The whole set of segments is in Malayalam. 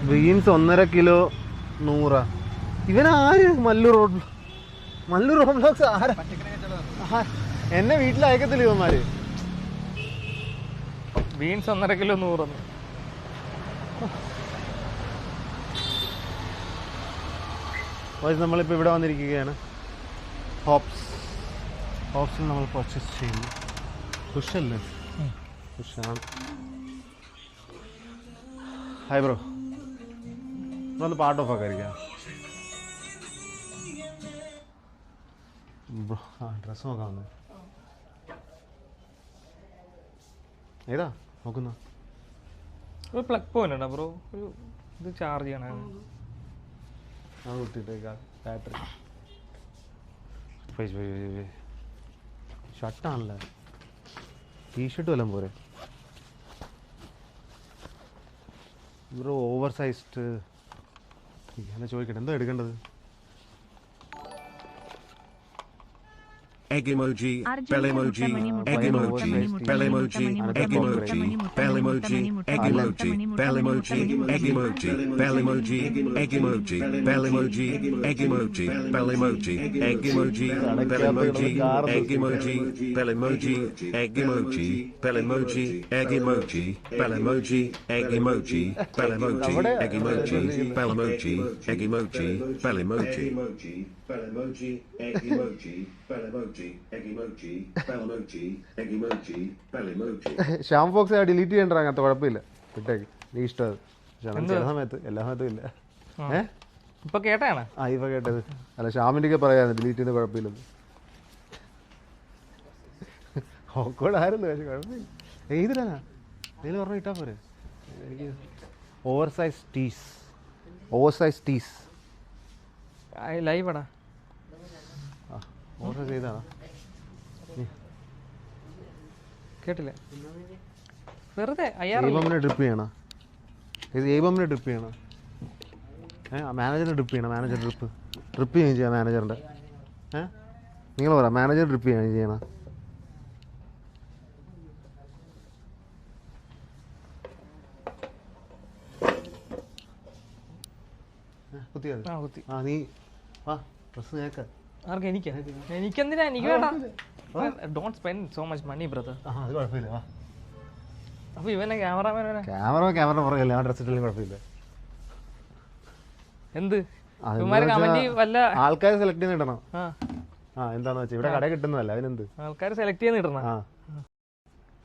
Beans 1.5 kilo 100. ഇവനാര്? മല്ലൂർ റോബ്ലോക്സ് ആരാ? എന്നെ വീട്ടിൽ അയക്കത്തില്ല ഇവന്മാര്. Beans 1.5 kilo 100. നമ്മളിപ്പോൾ ഇവിടെ വന്നിരിക്കുകയാണ്. ഹോപ്സിൽ നമ്മൾ പർച്ചേസ് ചെയ്യുന്നു. ഫുഷല്ലേ? ഫുഷാണ്. ഹായ് ബ്രോ, ഒന്ന് പാർട്ട് ഓഫ് ആക്കാതിരിക്കാം ബ്രോ. ഡ്രസ്സ് നോക്കാൻ വന്നേ. ഏതാ നോക്കുന്ന? ഒരു പ്ലഗ് പോയിന്റ് ഉണ്ടോ ബ്രോ? ഒരു ഇത് ചാർജ് ചെയ്യണം. അത് കുത്തിയിട്ടേക്കാം. ബാറ്ററി ഷർട്ടാണല്ലേ? ടീഷർട്ട് വല്ലതും പോരെ ബ്രോ? Over sized. ഞാൻ ചോദിക്കട്ടെ, എന്താ എടുക്കേണ്ടത്? Egg emoji, bell emoji, egg emoji, bell emoji, egg emoji, bell emoji, egg emoji, bell emoji, egg emoji, bell emoji, egg emoji, bell emoji, egg emoji, bell emoji, egg emoji, bell emoji, egg emoji, bell emoji, egg emoji, bell emoji, egg emoji, bell emoji, egg emoji, bell emoji, egg emoji, bell emoji, egg emoji, bell emoji, bell emoji, egg emoji, bell emoji, egg emoji, bell emoji, egg emoji, bell emoji. Shyam folks delete ചെയ്യണ്ട, അങ്ങനത്തെ കുഴപ്പമില്ല, വിട്ടേക്ക്, നീ ഇഷ്ടം. ചില സമയത്ത്, എല്ലാ സമയത്തും ഇല്ല. ഇപ്പൊ കേട്ടാണ് ഇപ്പൊ കേട്ടത്. അല്ല, ശ്യാമിന്റെ പറയാന്ന് ഡിലീറ്റ് ചെയ്ത് കുഴപ്പമില്ലെന്ന്. ഓക്കോട് ആയിരുന്നു, പക്ഷെ കുഴപ്പമില്ല. ഏതിനാ ഇതിൽ പറഞ്ഞ ഇട്ടാ പോരെ. എനിക്ക് ഓവർ സൈസ് ടീസ് ലൈവടാ. ഓർഡർ ചെയ്താണോ? കേട്ടില്ല. വെറുതെ ഡ്രിപ്പ് ചെയ്യണം. ഇത് ഏബമിനെ ഡ്രിപ്പ് ചെയ്യണം. മാനേജറിനെ ഡ്രിപ്പ് ചെയ്യണം. മാനേജർ ഡ്രിപ്പ് ചെയ്യുകയും ചെയ്യാം മാനേജറിൻ്റെ. നിങ്ങൾ പറ, മാനേജർ ഡ്രിപ്പ് ചെയ്യുകയും ചെയ്യണം. കുത്തി. നീ വാ, ഡ്രസ്സ് കേൾക്ക. എനിക്കെന്തിനാ? എനിക്ക് വേണ്ട. Don't spend so much money brother. അത് കുഴപ്പമില്ല. അപ്പൊ ഇവനെ ക്യാമറ പറയല്ലേ, ആ ഡ്രസ് ഇട്ടാലും കുഴപ്പമില്ല. എന്ത് വല്ല ആൾക്കാർ സെലക്ട് ചെയ്ത് ഇടണം. എന്താന്ന് വെച്ചാൽ ഇവിടെ കട കിട്ടുന്നതല്ല, അതിനെന്ത് ആൾക്കാർ സെലക്ട് ചെയ്ത് ഇടണം.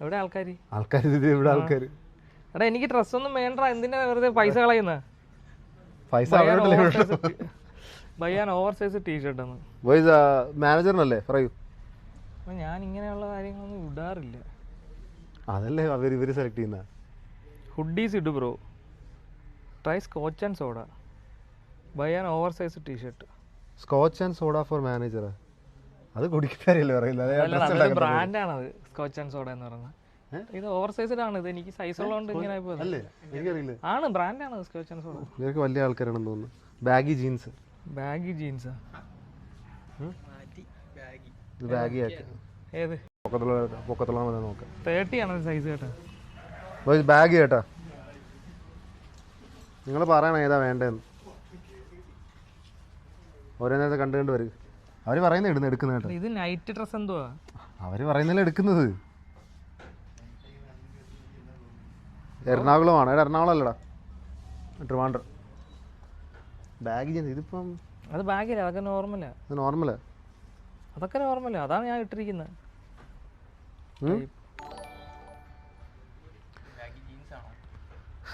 എവിടെ ആൾക്കാർ? ഇവിടെ ആൾക്കാർ. എടാ, എനിക്ക് ഡ്രസ്സൊന്നും വേണ്ട. എന്തിനാ വെറുതെ പൈസ കളയുന്ന? പൈസ ബയ്യാൻ ഓവർ സൈസ് ടീഷർട്ട് ആണ്. മാനേജറിനല്ലേ പറയൂ. ഞാൻ ഇങ്ങനെയുള്ള കാര്യങ്ങളൊന്നും ഇടാറില്ല. അതല്ലേ ഇവര് സെലക്ട് ചെയ്യുന്ന. ഹുഡീസ് ഇടു bro. Try scotch and soda. ബയ്യാൻ oversize T-shirt. Scotch and soda for manager. അത് കുടിക്കാറില്ല പറയുന്നത്. ബ്രാൻഡാണത്, സ്കോച്ച് ആൻഡ് സോഡ എന്ന് പറയുന്നത്. ഇത് ഓവർ സൈസ്ഡ് ആണ്. ഇത് എനിക്ക് സൈസ് ഉള്ളതുകൊണ്ട് ഇങ്ങനെ ആണ്. ബ്രാൻഡാണ് സ്കോച്ച് ആൻഡ് സോഡ. ഇവർക്ക് വലിയ ആൾക്കാരാണെന്ന് തോന്നുന്നു. ബാഗി ജീൻസാ. ഏത് പൊക്കത്തുള്ള നോക്കാം. 30 ആണ് സൈസ് കേട്ടാ. ബാഗ് കേട്ടാ, നിങ്ങൾ പറയണ ഏതാ വേണ്ടതെന്ന്. ഓരോ നേരത്തെ കണ്ടു വരും. അവര് പറയുന്ന എടുക്കുന്ന കേട്ടോ. ഇത് നൈറ്റ് ഡ്രസ് എന്തുവാ? അവര് പറയുന്നല്ലേ എടുക്കുന്നത്. എറണാകുളമാണ്. എറണാകുളം അല്ലടാ, ട്രിവാൻഡ്രം. ബാഗ് ഇതിപ്പം അത് ബാഗില്ല, അതൊക്കെ നോർമലാ. അതൊക്കെ നോർമലാ. അതാണ് ഞാൻ ഇട്ടിരിക്കുന്നത്.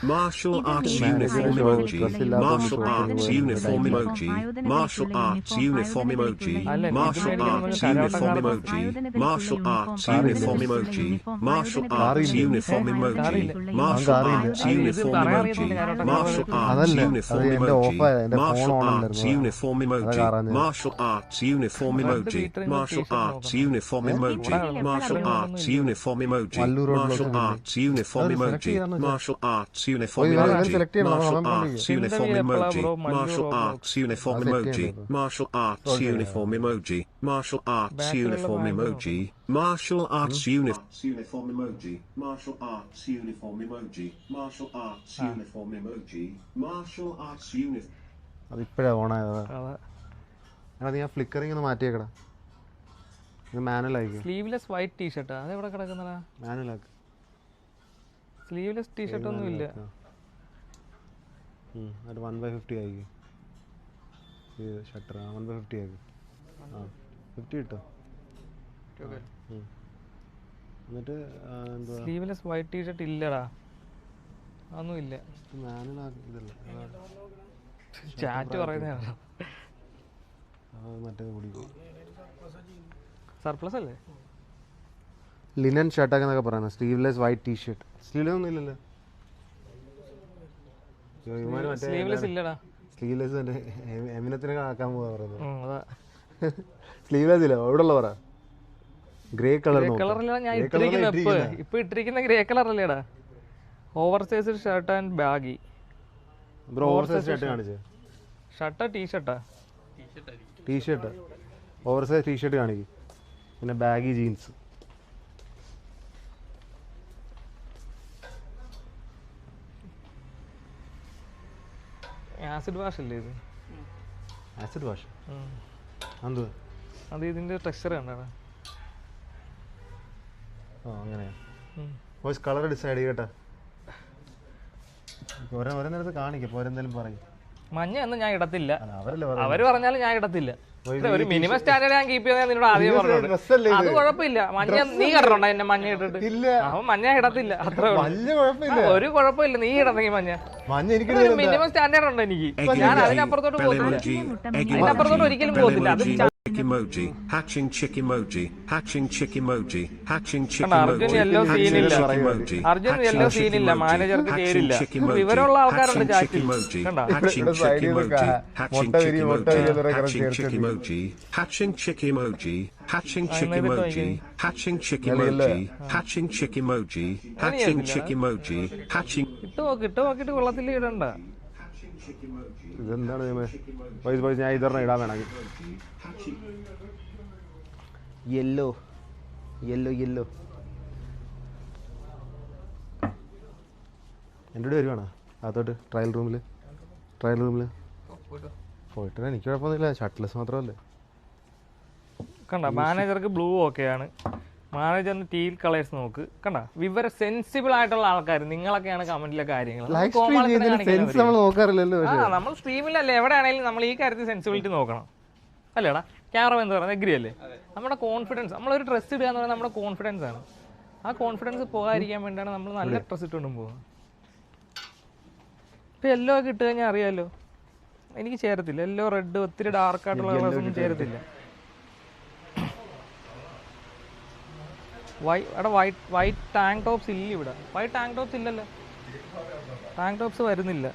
Martial arts uniform emoji. Martial arts uniform emoji. Martial arts uniform emoji. Martial arts uniform emoji. Martial arts uniform emoji. Martial arts uniform emoji. Martial arts uniform emoji. Martial arts uniform emoji. Martial arts uniform emoji. Martial arts uniform emoji. Martial arts uniform emoji. Martial arts uniform emoji. Martial arts uniform emoji. Martial arts uniform Oh, emoji. select it, Martial no, arts uniform emoji. Martial arts uniform emoji. Martial arts uniform emoji. Martial arts uniform emoji. Martial arts uniform emoji. Martial arts uniform emoji. Martial arts uniform emoji. Martial arts uniform. അതിപ്പോഴാണ് ഓണായതാ. അതാ അത് ഞാൻ ഫ്ലിക്കറിങ് ഒന്ന് മാറ്റിയേക്കടാ. ഇത് മാനുവലായിരിക്കും. സ്ലീവ്ലെസ് വൈറ്റ് ടീഷർട്ടാ അതെവിടെ കിടക്കുന്നതാ? മാനുവലാക്ക്. സ്ലീവ്ലെസ് ടീഷർട്ട് ഒന്നും ഇല്ല. അത് 1/50 ആയിരിക്കും. ഇത് ഷട്ടർ 1/50 ആയിരിക്കും. 50 കിട്ടോ? എന്നിട്ട് എന്തുവാ സ്ലീവ്ലെസ് വൈറ്റ് ടീഷർട്ട് ഇല്ലടാ, അതൊന്നും ഇല്ല. മാനുവലാക്കി ഇതല്ല ചാറ്റ് പറയുന്നതാണോ? മറ്റേത് കുടിക്കും. സർപ്ലസ് അല്ലേ? ലിനൻ ഷർട്ടൊക്കെ എന്നൊക്കെ പറയുന്നത്. Sleeveless white T shirt. സ്ലീവ്ലെസ് ഒന്നും ഇല്ലല്ലോ. സ്ലീവ്ലെസ് ഇല്ലടാ. സ്ലീവ്ലെസ് എമിനത്തിനെ ആക്കാൻ പോവാ പറയുന്നത്. അതാ സ്ലീവ്ലെസ് ഇല്ല. എവിടെ ഉള്ള പറ? Grey colour. കളറിലാണ് ഞാൻ ഇട്ടിരിക്കുന്നത്. ഇപ്പൊ ഇട്ടിരിക്കുന്ന ഗ്രേ കളർ അല്ലേടാ. Over size shirt and baggy. Bro over size shirt കാണിച്ചേ. ഷർട്ടാ ടീഷർട്ടാ? ടീഷർട്ട്. ഓവർ സൈസ് ടീഷർട്ട് കാണിക്കും. പിന്നെ ബാഗി ജീൻസ്. ആസിഡ് വാഷ് അല്ലേ ഇത്? ആസിഡ് വാഷ് എന്തുവാ? അത് ഇതിന്റെ ടെക്സ്ചർ കണ്ടാണ്. അങ്ങനെയാ. വോയിസ് കളർ ഡിസൈഡ് ചെയ്യട്ടെ. ഓരോ നേരത്ത് കാണിക്കും. ഓരെന്തായാലും പറയും. മഞ്ഞ ഒന്നും ഞാൻ ഇടത്തില്ല. അവര് പറഞ്ഞാലും ഞാൻ ഇടത്തില്ല. ഒരു മിനിമം സ്റ്റാൻഡേർഡ് ഞാൻ കീപ്പ് ചെയ്യാൻ നിന്നോട് ആദ്യം പറഞ്ഞോളൂ. അത് കുഴപ്പമില്ല. മഞ്ഞ നീ ഇടണോ എന്നെ മഞ്ഞ ഇട്ടിട്ട്? അവൻ മഞ്ഞ ഇടത്തില്ല. അത്ര ഒരു കുഴപ്പമില്ല. നീ ഇടണെങ്കിൽ മഞ്ഞ മിനിമം സ്റ്റാൻഡേർഡ് ഉണ്ട് എനിക്ക്. ഞാൻ അതിനപ്പുറത്തോട്ട് പോകത്തില്ല. അതിനപ്പുറത്തോട്ട് ഒരിക്കലും പോകത്തില്ല. അത് emoji, hatching chick emoji, hatching chick emoji, hatching chick Arjun yellow സീനില്ല. അർജുൻ യെല്ലോ സീനില്ല. മാനേജർക്ക് ചേരില്ല. വിവരമുള്ള ആൾക്കാരുണ്ട് ചാറ്റിൽ. കണ്ടോ? hatching chick emoji, hatching chick emoji, hatching chick emoji, hatching chick emoji, hatching chick emoji, hatching chick emoji, hatching chick emoji, hatching chick emoji, hatching. ഇട്ട് നോക്കിട്ട് കൊള്ളത്തിൽ ഇടണ്ട. ഇതെന്താണ് ഞാൻ ഇതറിഞ്ഞ ഇടാൻ വേണമെങ്കിൽ യെല്ലോ യെല്ലോ യെല്ലോ എൻ്റെ കൂടെ വരുവാണോ അതോട്ട്? ട്രയൽ റൂമിൽ പോയിട്ട് എനിക്ക് കുഴപ്പമൊന്നുമില്ല. ഷർട്ട്ലെസ് മാത്രമല്ലേ. കണ്ട മാനേജർക്ക് ബ്ലൂ ഓക്കെയാണ്. മാനേജറിന് ടീൽ കളേഴ്സ് നോക്ക്. കണ്ട വിവര സെൻസിബിൾ ആയിട്ടുള്ള ആൾക്കാർ നിങ്ങളൊക്കെയാണ് കമന്റിലെ കാര്യങ്ങൾ. നമ്മൾ സ്ട്രീമിലല്ലേ എവിടെയാണെങ്കിലും നമ്മൾ ഈ കാര്യത്തിൽ സെൻസിബിലിറ്റി നോക്കണം അല്ലേടാ? ക്യാമറ എന്ന് പറയുന്നത് എഗ്രി അല്ലേ? നമ്മുടെ കോൺഫിഡൻസ്, നമ്മളൊരു ഡ്രസ്സ് ഇടുക എന്ന് പറയുന്നത് നമ്മുടെ കോൺഫിഡൻസ് ആണ്. ആ കോൺഫിഡൻസ് പോകാതിരിക്കാൻ വേണ്ടിയാണ് നമ്മൾ നല്ല ഡ്രസ്സ് ഇട്ടുകൊണ്ടും പോകുന്നത്. ഇപ്പം യെല്ലോ ഒക്കെ ഇട്ട് കഴിഞ്ഞാൽ അറിയാമല്ലോ, എനിക്ക് ചേരത്തില്ല. യെല്ലോ റെഡ് ഒത്തിരി ഡാർക്ക് ആയിട്ടുള്ള കളേഴ്സ് ഒന്നും ചേരത്തില്ല. വൈറ്റ് ടാങ്ക് ടോപ്സ് ഇല്ല ഇവിടെ. വൈറ്റ് ടാങ്ക് ടോപ്സ് ഇല്ലല്ലോ. ടാങ്ക് ടോപ്സ് വരുന്നില്ല.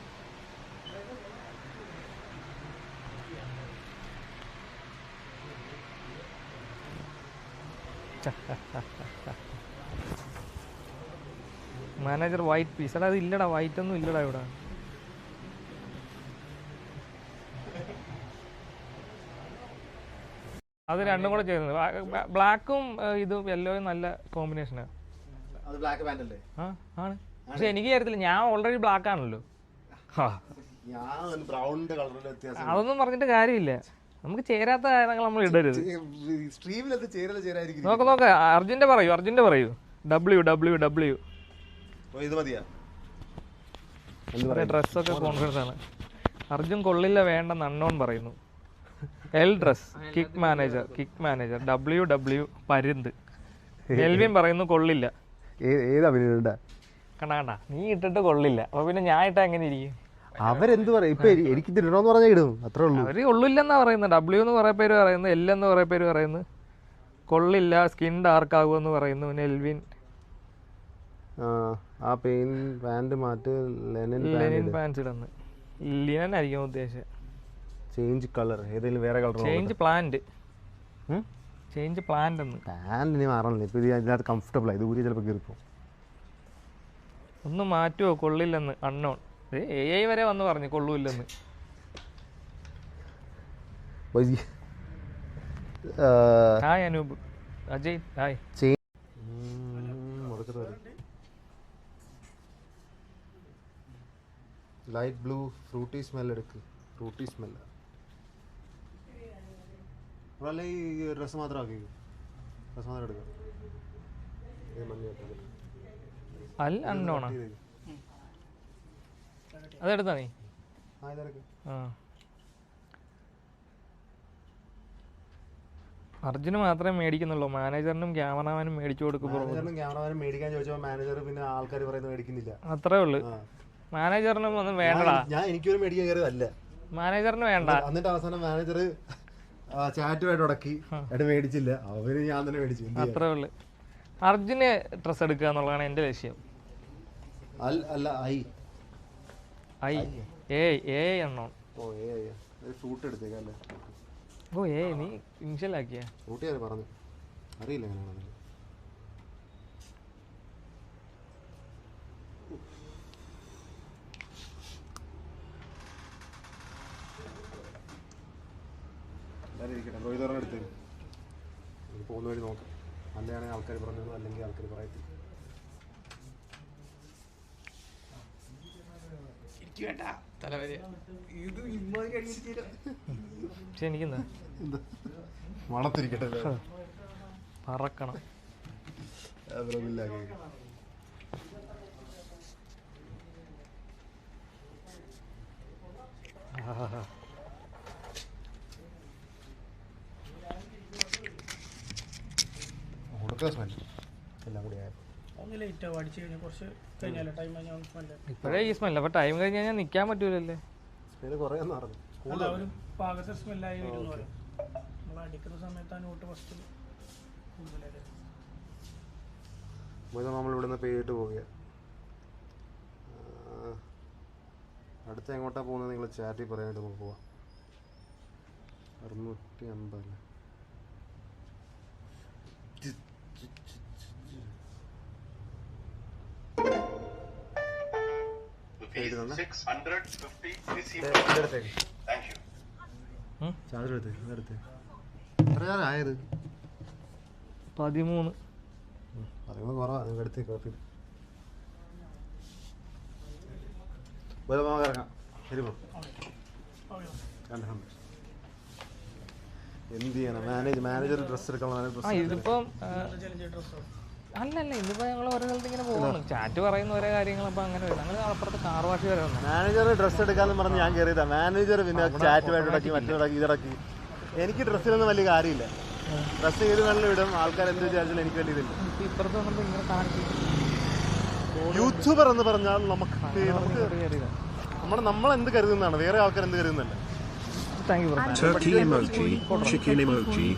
Manager white piece. എടാ അത് ഇല്ലടാ, വൈറ്റ് ഒന്നും ഇല്ലടാ ഇവിടെ. അത് രണ്ടും കൂടെ ചേരുന്നത്. ബ്ലാക്കും ഇതും യെല്ലോയും നല്ല കോമ്പിനേഷനാണ്. ആണ്. പക്ഷെ എനിക്ക് ചേരത്തില്ല. ഞാൻ ഓൾറെഡി ബ്ലാക്ക് ആണല്ലോ. അതൊന്നും പറഞ്ഞിട്ട് കാര്യമില്ല. നമുക്ക് ചേരാത്ത കാര്യങ്ങൾ നമ്മൾ ഇടരുത്. നോക്ക അർജുന്റെ പറയൂ. WWW ഡ്രസ്സൊക്കെ കോൺഫിഡൻസ് ആണ്. അർജുൻ കൊള്ളില്ല വേണ്ടെന്ന് അണ്ണോൺ പറയുന്നു. L dress kick manager WW പരുന്ത്. എൽവിൻ പറയുന്നു കൊള്ളില്ല. കണ്ട നീ ഇട്ടിട്ട് കൊള്ളില്ല. അപ്പൊ പിന്നെ ഞാൻ ഇട്ടാ എങ്ങനെ ഇരിക്കും? അവരെന്ത് പറയും? ഇപ്പൊ എനിക്ക് ഇടണോന്ന് പറഞ്ഞാൽ ഇടും, അത്രേ ഉള്ളൂ. അവര് കൊള്ളില്ലെന്നാ പറയുന്നത്. W എന്ന് കുറെ പേര് പറയുന്നു, L എന്ന് കുറെ പേര് പറയുന്നു. കൊള്ളില്ല, സ്കിൻ ഡാർക്ക് ആകുമെന്ന് പറയുന്നു. പിന്നെ എൽവിൻ ആ പാന്റ് മാറ്റ്, ലെനിൻ പാൻസ് ഇടുന്നു. ലിനൻ ആയിരിക്കും ഉദ്ദേശിച്ചത്. ചേഞ്ച് കളർ, ഏതെങ്കിലും വേറെ കളർ. ചേഞ്ച് പ്ലാന്റ് ഒന്ന്. പാന്റ് ഇനി മാറണില്ല. ഇപ്പൊ ഇതിനകത്ത് കംഫർട്ടബിൾ ആയി. ഇത് ഊരി ചിലപ്പോൾ കീറിപ്പോ. ഒന്ന് മാറ്റുമോ കൊള്ളില്ലെന്ന് അൺനോൺ. AI വരെ വന്ന് പറഞ്ഞു കൊള്ളൂല്ലെന്ന്. Hi Anoop. Ajay hi. Light blue Frooti smell എടുക്ക്. ഫ്രൂട്ടി സ്മെല്ല അല്ല, ഈ ഡ്രസ്സ് മാത്രം ആക്കി. ഡ്രസ്സ് മാത്രം എടുക്കാം. അൽ അൺനോണാ അതെടുത്താ നീ? ആ അർജുന് മാത്രമേ മേടിക്കുന്നുള്ളൂ. മാനേജറിനും ക്യാമറമാനും മേടിച്ചു കൊടുക്കുമ്പോൾ ക്യാമറമാനും മേടിക്കാൻ ചോദിച്ചപ്പോൾ മാനേജർ പിന്നെ ആൾക്കാർ പറയുന്നത് മേടിക്കുന്നില്ല. അത്രേ ഉള്ളു. മാനേജറിനും ഒന്നും വേണ്ടടാ. ഞാൻ എനിക്കൊരു മേടിക്കാൻ കയറിയതല്ല, മാനേജറിന് വേണ്ട. എന്നിട്ട് അവസാനം മാനേജർ ചാറ്റുമായിട്ട് ഉടക്കി എന്നിട്ട് മേടിച്ചില്ല. അവര് ഞാൻ തന്നെ മേടിച്ചു. അത്രേ ഉള്ളു. അർജുന് ഡ്രസ് എടുക്കുക എന്നുള്ളതാണ് എന്റെ ലക്ഷ്യം. അല്ല എണ്ണോ. ഫ്രൂട്ട് എടുത്തേക്കല്ലേ. ഓ നീ ഇൻഷ്യലാക്കിയ ഫ്രൂട്ടിയാര് പറഞ്ഞു അറിയില്ല എങ്ങനെയാണ്. എല്ലാവരും ഇരിക്കട്ടെ. റോഹിതോറിനെ എടുത്തേക്ക്. പോകുന്ന വഴി നോക്കാം. നല്ലതാണെങ്കിൽ ആൾക്കാർ പറഞ്ഞത്, അല്ലെങ്കിൽ ആൾക്കാർ പറയത്തില്ല. എനിക്കെന്താ മണത്തിരിക്കട്ടെ, പറക്കണം. എല്ലാം കൂടി ആയപ്പോൾ ഇപ്പഴേ ഈ സ്മെല്ല്. അപ്പൊ ടൈം കഴിഞ്ഞ് കഴിഞ്ഞാൽ നിക്കാൻ പറ്റൂലല്ലേ. നമ്മൾ ഇവിടുന്ന് പേരിട്ട് പോവുക. അടുത്ത എങ്ങോട്ടാ പോകുന്നത് നിങ്ങൾ ചാറ്റിൽ പറയാനായിട്ട് നമുക്ക് പോവാം. 650 ആയത് 13 കുറവാ. നിങ്ങൾ എടുത്തേ കോപ്പി ഇറങ്ങാം. ശരി ബ്രോ. എന്ത് ചെയ്യണം? മാനേജർ ഡ്രസ് എടുക്കണം. ഇതിപ്പം അല്ലല്ല, ഇന്നിപ്പോ ഞങ്ങൾ ഓരോ സ്ഥലത്ത് ഇങ്ങനെ പോകുന്നു. ചാറ്റ് പറയുന്ന ഓരോ കാര്യങ്ങൾ. അപ്പൊ അങ്ങനെ വരും. ഞങ്ങൾ അപ്പുറത്ത് കാർ വാഷ് വരെ വന്നു. മാനേജർ ഡ്രസ്സ് എടുക്കാന്ന് പറഞ്ഞ് ഞാൻ കയറിയതാ. മാനേജർ പിന്നെ ചാറ്റുമായിട്ട് ഇടക്കി മറ്റൊടക്കി ഇതിടക്കി. എനിക്ക് ഡ്രസ്സിലൊന്നും വലിയ കാര്യമില്ല. ഡ്രസ്സ് ചെയ്ത് വെള്ളം ഇടും. ആൾക്കാർ എന്ത് വിചാരിച്ചാലും എനിക്ക് വലിയ ഇതില്ല. ഇപ്പുറത്ത് വന്നപ്പോ ഇങ്ങനെ കാണിച്ചു. യൂട്യൂബർ എന്ന് പറഞ്ഞാൽ നമുക്ക് നമ്മൾ എന്ത് കരുതുന്നതാണ്, വേറെ ആൾക്കാർ എന്ത് കരുതുന്നല്ല. Thank you. Turkey emoji, chicken emoji.